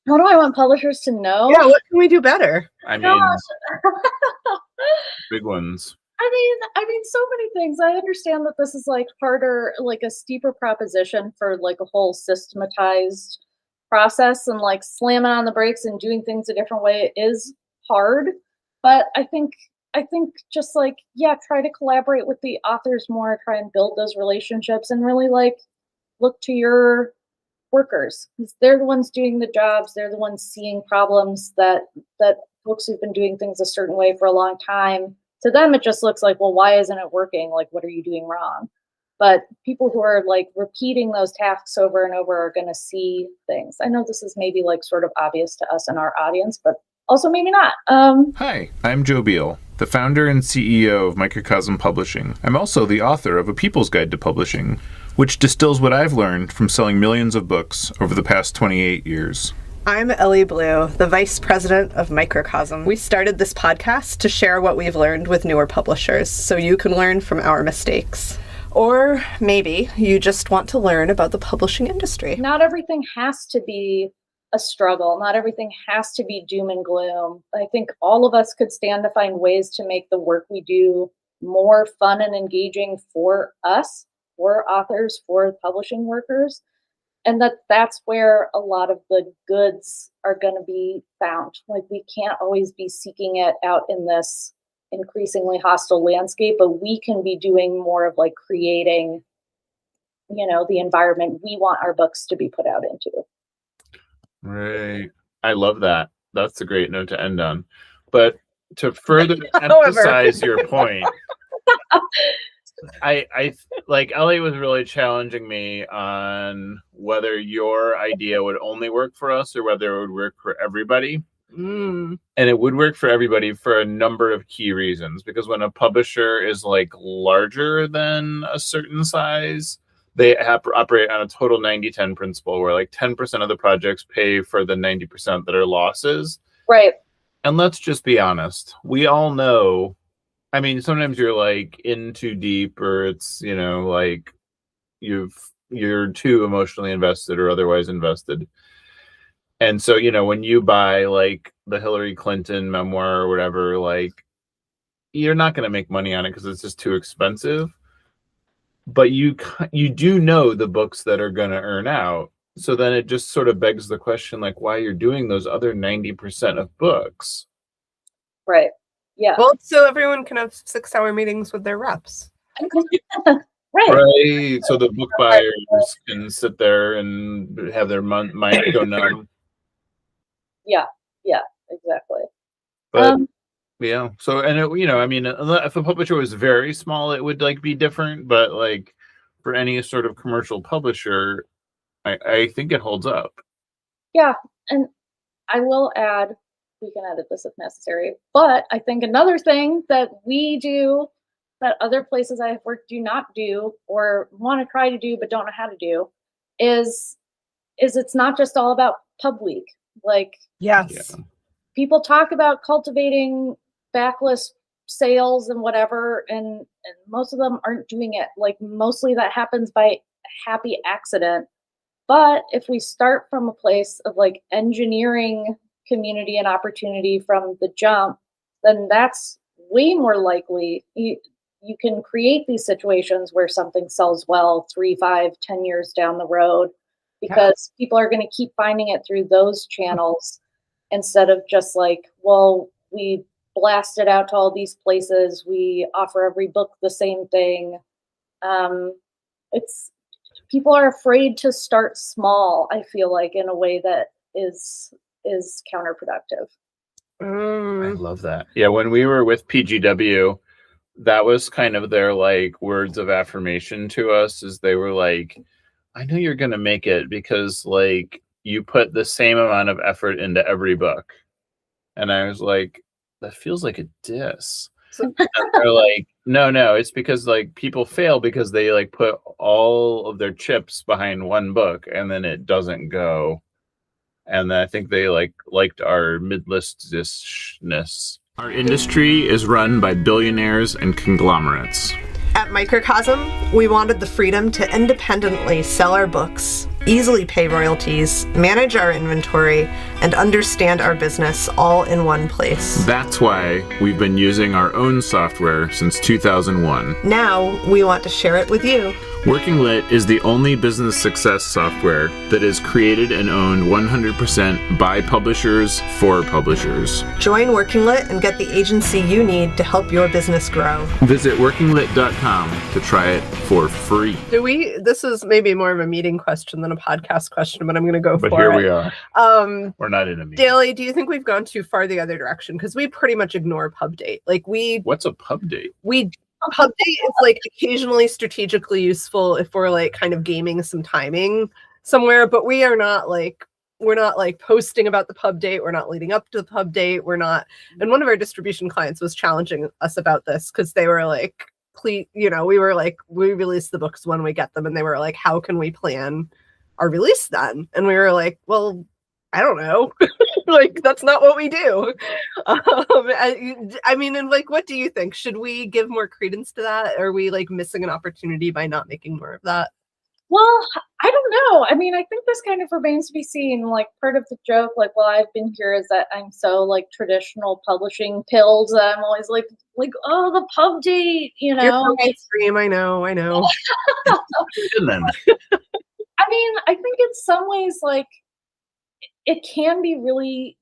What do I want publishers to know? Yeah, what can we do better? I mean, big ones. I mean, so many things. I understand that this is like harder, like a steeper proposition for like a whole systematized process, and like slamming on the brakes and doing things a different way is hard. But I think just like, yeah, try to collaborate with the authors more, try and build those relationships, and really like look to your workers, because they're the ones doing the jobs. They're the ones seeing problems that folks who've been doing things a certain way for a long time. To them, it just looks like, well, why isn't it working? Like, what are you doing wrong? But people who are like repeating those tasks over and over are going to see things. I know this is maybe like sort of obvious to us and our audience, but also maybe not. Hi, I'm Joe Beal, the founder and CEO of Microcosm Publishing. I'm also the author of A People's Guide to Publishing, which distills what I've learned from selling millions of books over the past 28 years. I'm Elly Blue, the Vice President of Microcosm. We started this podcast to share what we've learned with newer publishers, so you can learn from our mistakes. Or maybe you just want to learn about the publishing industry. Not everything has to be a struggle. Not everything has to be doom and gloom. I think all of us could stand to find ways to make the work we do more fun and engaging for us, for authors, for publishing workers. And that's where a lot of the goods are going to be found. Like, we can't always be seeking it out in this increasingly hostile landscape, but we can be doing more of like creating, the environment we want our books to be put out into. Right. I love that. That's a great note to end on. But to further emphasize your point, I like Elly was really challenging me on whether your idea would only work for us or whether it would work for everybody. And it would work for everybody for a number of key reasons, because when a publisher is like larger than a certain size, they operate on a total 90-10 principle, where like 10% of the projects pay for the 90% that are losses. Right. And let's just be honest. We all know, I mean, sometimes you're like in too deep, or it's, like you're too emotionally invested or otherwise invested. And so, when you buy like the Hillary Clinton memoir or whatever, like you're not going to make money on it because it's just too expensive. But you do know the books that are going to earn out. So then it just sort of begs the question, like, why you're doing those other 90% of books. Right. Yeah. Well, so everyone can have 6-hour meetings with their reps. Right. So the book buyers can sit there and have their mind go numb. Yeah, exactly. But yeah, so, and it, I mean, if a publisher was very small, it would like be different. But like for any sort of commercial publisher, I think it holds up. Yeah, and I will add, we can edit this if necessary, but I think another thing that we do that other places I have worked do not do, or want to try to do but don't know how to do, is it's not just all about Pub Week. Like, yes, people talk about cultivating backlist sales and whatever, and most of them aren't doing it. Like, mostly that happens by happy accident. But if we start from a place of like engineering community and opportunity from the jump, then that's way more likely. You can create these situations where something sells well 3, 5, 10 years down the road, because people are going to keep finding it through those channels instead of just like, well, we blast it out to all these places. We offer every book the same thing. People are afraid to start small, I feel like, in a way that is counterproductive. I love that. Yeah, when we were with PGW, that was kind of their like words of affirmation to us, is they were like, I know you're going to make it because like you put the same amount of effort into every book. And I was like, that feels like a diss. And they're like, no, it's because like people fail because they like put all of their chips behind one book and then it doesn't go. And I think they liked our mid-list-ishness. Our industry is run by billionaires and conglomerates. At Microcosm, we wanted the freedom to independently sell our books easily pay royalties, manage our inventory, and understand our business all in one place. That's why we've been using our own software since 2001. Now, we want to share it with you. Working Lit is the only business success software that is created and owned 100% by publishers for publishers. Join Working Lit and get the agency you need to help your business grow. Visit workinglit.com to try it for free. This is maybe more of a meeting question than a podcast question, but I'm going to go for it. But here we are. We're not in a meeting. Daley, do you think we've gone too far the other direction? Because we pretty much ignore pub date. What's a pub date? Pub date is like occasionally strategically useful if we're like kind of gaming some timing somewhere, but we're not like posting about the pub date. We're not leading up to the pub date. We're not. And one of our distribution clients was challenging us about this because they were like, please, we were like, we release the books when we get them. And they were like, how can we plan our release then? And we were like, well, I don't know. Like, that's not what we do. I mean, and like, what do you think? Should we give more credence to that? Are we like missing an opportunity by not making more of that? Well, I don't know. I mean, I think this kind of remains to be seen. Like, part of the joke, like, while I've been here, is that I'm so like traditional publishing pilled that I'm always like, oh, the pub date, You're from mainstream. I know. And then, I mean, I think in some ways, like, it can be really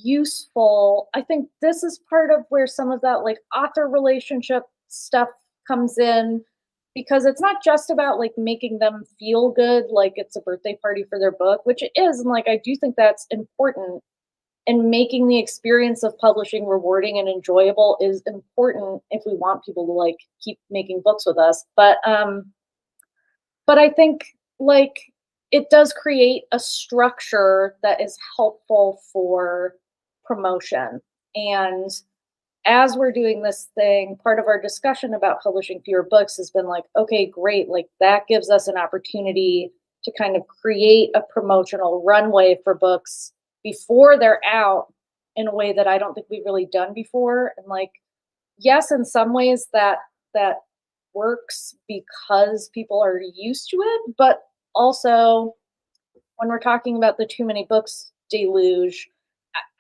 useful. I think this is part of where some of that like author relationship stuff comes in, because it's not just about like making them feel good, like it's a birthday party for their book, which it is. And like, I do think that's important, and making the experience of publishing rewarding and enjoyable is important if we want people to like keep making books with us. But I think like, it does create a structure that is helpful for promotion. And as we're doing this thing, part of our discussion about publishing fewer books has been like, okay, great. Like, that gives us an opportunity to kind of create a promotional runway for books before they're out in a way that I don't think we've really done before. And like, yes, in some ways that works because people are used to it, but also, when we're talking about the too many books deluge,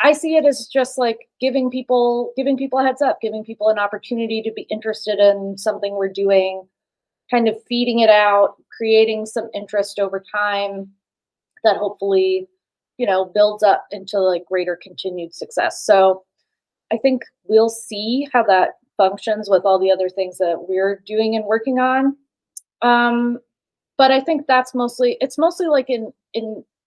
I see it as just like giving people a heads up, giving people an opportunity to be interested in something we're doing, kind of feeding it out, creating some interest over time that hopefully, builds up into like greater continued success. So I think we'll see how that functions with all the other things that we're doing and working on. But I think it's mostly like an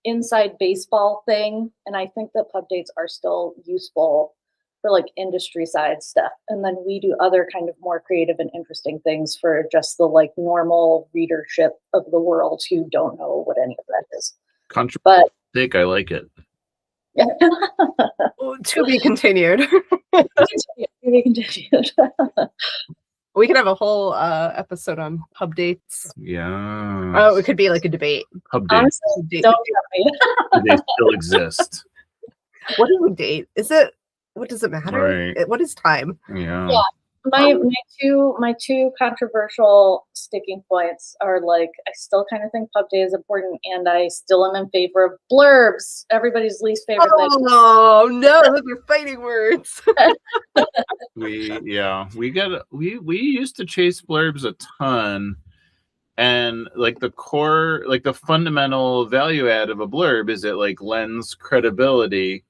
inside baseball thing. And I think that pub dates are still useful for like industry side stuff. And then we do other kind of more creative and interesting things for just the like normal readership of the world who don't know what any of that is. Controversial take, I like it. Yeah. To be continued. To be continued. We could have a whole episode on pub dates. Yeah. Oh, it could be like a debate. Pub dates. Honestly, don't tell me. Do they still exist? What is a date? What does it matter? Right. What is time? Yeah. My two controversial sticking points are like, I still kind of think pub day is important, and I still am in favor of blurbs. Everybody's least favorite thing. Oh no, those are fighting words. We used to chase blurbs a ton, and like the core, like the fundamental value add of a blurb is it like lends credibility,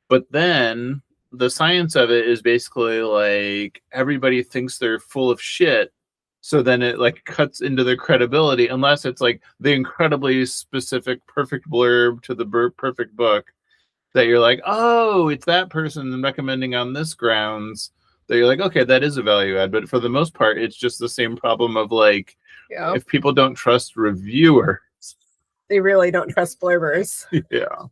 but then the science of it is basically like everybody thinks they're full of shit. So then it like cuts into their credibility, unless it's like the incredibly specific, perfect blurb to the perfect book that you're like, oh, it's that person recommending on this grounds that you're like, okay, that is a value add. But for the most part, it's just the same problem of like, if people don't trust reviewers, they really don't trust blurbers. Yeah.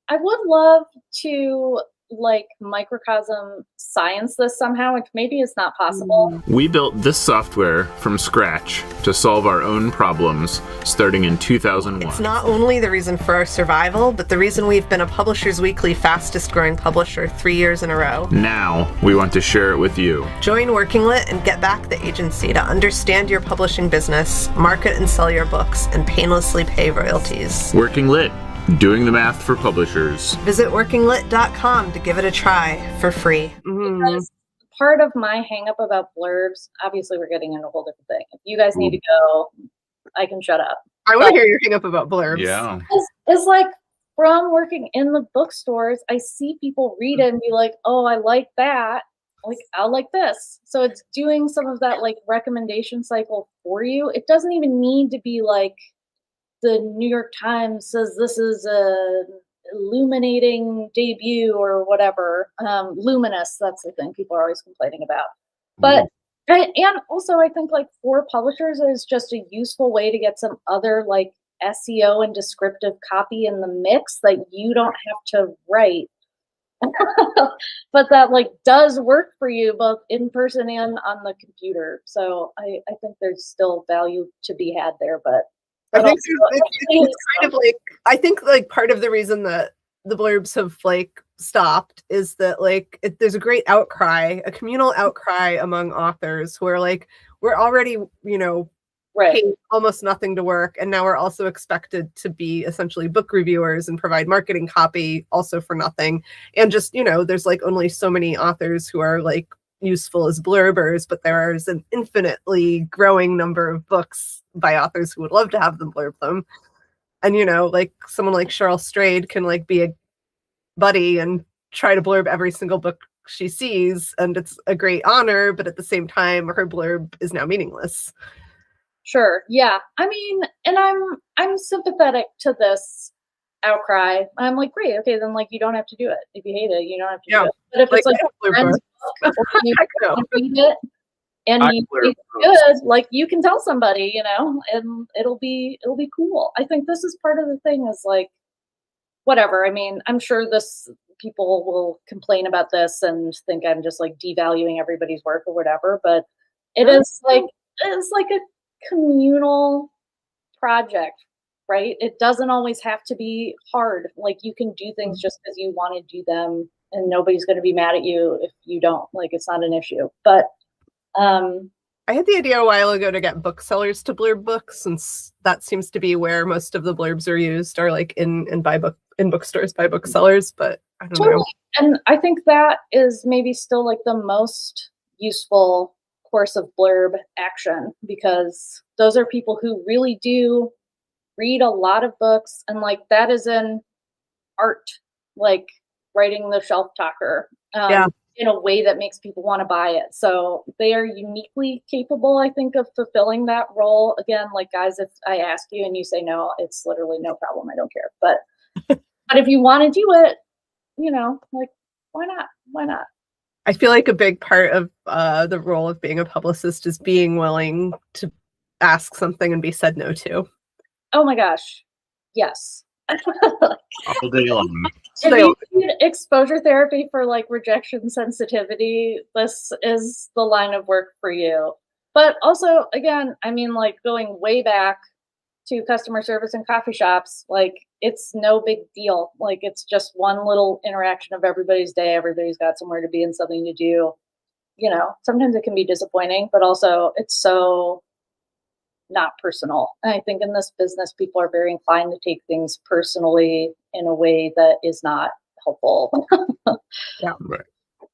I would love to like Microcosm science this somehow, which maybe is not possible. We built this software from scratch to solve our own problems starting in 2001. It's not only the reason for our survival, but the reason we've been a Publishers Weekly fastest growing publisher 3 years in a row. Now we want to share it with you. Join Working Lit and get back the agency to understand your publishing business, market and sell your books, and painlessly pay royalties. Working Lit, doing the math for publishers. Visit workinglit.com to give it a try for free. Because part of my hang up about blurbs, obviously we're getting into a whole different thing. If you guys need to go, I can shut up. I want to hear your hang up about blurbs. Yeah. It's like from working in the bookstores, I see people read it and be like, oh, I like that. Like, I'll like this. So it's doing some of that like recommendation cycle for you. It doesn't even need to be like the New York Times says this is a illuminating debut or whatever. Luminous, that's the thing people are always complaining about. But and also I think like for publishers is just a useful way to get some other like SEO and descriptive copy in the mix that you don't have to write. But that like does work for you both in person and on the computer. So I think there's still value to be had there, but I think it's kind of like, I think like part of the reason that the blurbs have like stopped is that like there's a great outcry, a communal outcry among authors who are like, we're already, you know, paid almost nothing to work, and now we're also expected to be essentially book reviewers and provide marketing copy also for nothing. And just, you know, there's like only so many authors who are like useful as blurbers, but there's an infinitely growing number of books by authors who would love to have them blurb them. And, you know, like someone like Cheryl Strayed can like be a buddy and try to blurb every single book she sees, and it's a great honor, but at the same time her blurb is now meaningless. Sure. Yeah. I mean, and I'm sympathetic to this outcry. I'm like, great, okay, then like you don't have to do it. If you hate it, you don't have to do it. But if it's like a friend's book, you don't read it and you think it's good, like you can tell somebody, you know, and it'll be cool. I think this is part of the thing is like whatever. I mean, I'm sure people will complain about this and think I'm just like devaluing everybody's work or whatever, but it's like a communal project, right? It doesn't always have to be hard. Like you can do things just because you want to do them, and nobody's going to be mad at you if you don't. Like it's not an issue. But I had the idea a while ago to get booksellers to blurb books, since that seems to be where most of the blurbs are used, are like in bookstores by booksellers. But I don't know. And I think that is maybe still like the most useful course of blurb action, because those are people who really do read a lot of books, and like that is an art, like writing the shelf talker in a way that makes people want to buy it. So they are uniquely capable, I think, of fulfilling that role. Again, like guys, if I ask you and you say no, it's literally no problem. I don't care. But but if you want to do it, you know, like why not? Why not? I feel like a big part of the role of being a publicist is being willing to ask something and be said no to. Oh my gosh. Yes. All day long. If you need exposure therapy for like rejection sensitivity, this is the line of work for you. But also, again, I mean, like going way back to customer service in coffee shops, like it's no big deal. Like it's just one little interaction of everybody's day. Everybody's got somewhere to be and something to do. You know, sometimes it can be disappointing, but also it's so not personal. And I think in this business, people are very inclined to take things personally in a way that is not helpful. Yeah. Right.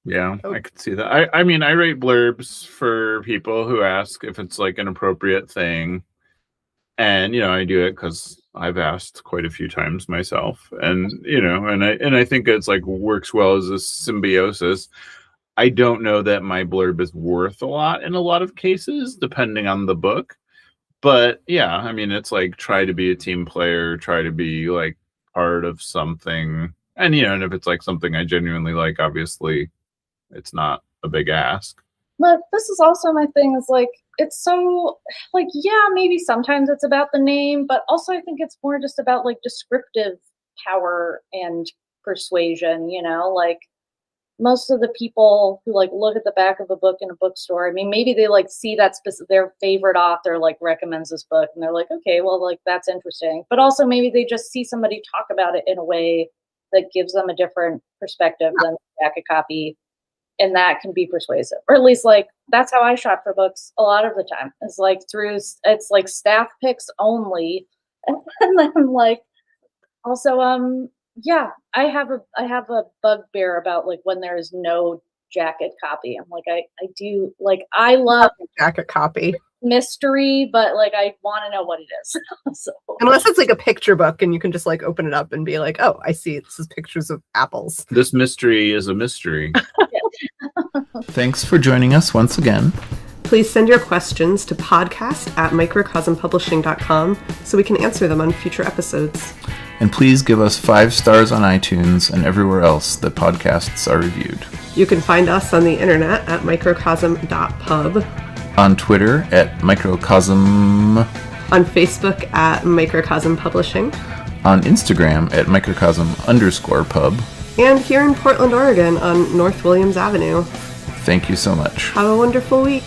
Yeah, I could see that. I mean, I write blurbs for people who ask if it's like an appropriate thing. And, you know, I do it because I've asked quite a few times myself, and, you know, and I think it's like works well as a symbiosis. I don't know that my blurb is worth a lot in a lot of cases, depending on the book. But yeah, I mean, it's like try to be a team player, try to be like part of something. And, you know, and if it's like something I genuinely like, obviously it's not a big ask. But this is also my thing is like, it's so like, yeah, maybe sometimes it's about the name, but also I think it's more just about like descriptive power and persuasion, you know, like most of the people who like look at the back of a book in a bookstore, I mean, maybe they like see that their favorite author like recommends this book and they're like, okay, well, like that's interesting. But also maybe they just see somebody talk about it in a way that gives them a different perspective than the back of copy. And that can be persuasive, or at least like that's how I shop for books a lot of the time. It's like it's like staff picks only, and then like also yeah, I have a bugbear about like when there is no jacket copy. I'm like I do like I love jacket copy mystery, but like I want to know what it is. So. Unless it's like a picture book and you can just like open it up and be like, oh, I see this is pictures of apples. This mystery is a mystery. Thanks for joining us once again. Please send your questions to podcast@microcosmpublishing.com so we can answer them on future episodes. And please give us 5 stars on iTunes and everywhere else that podcasts are reviewed. You can find us on the internet at microcosm.pub. On Twitter at Microcosm. On Facebook at Microcosm Publishing. On Instagram at Microcosm_pub. And here in Portland, Oregon on North Williams Avenue. Thank you so much. Have a wonderful week.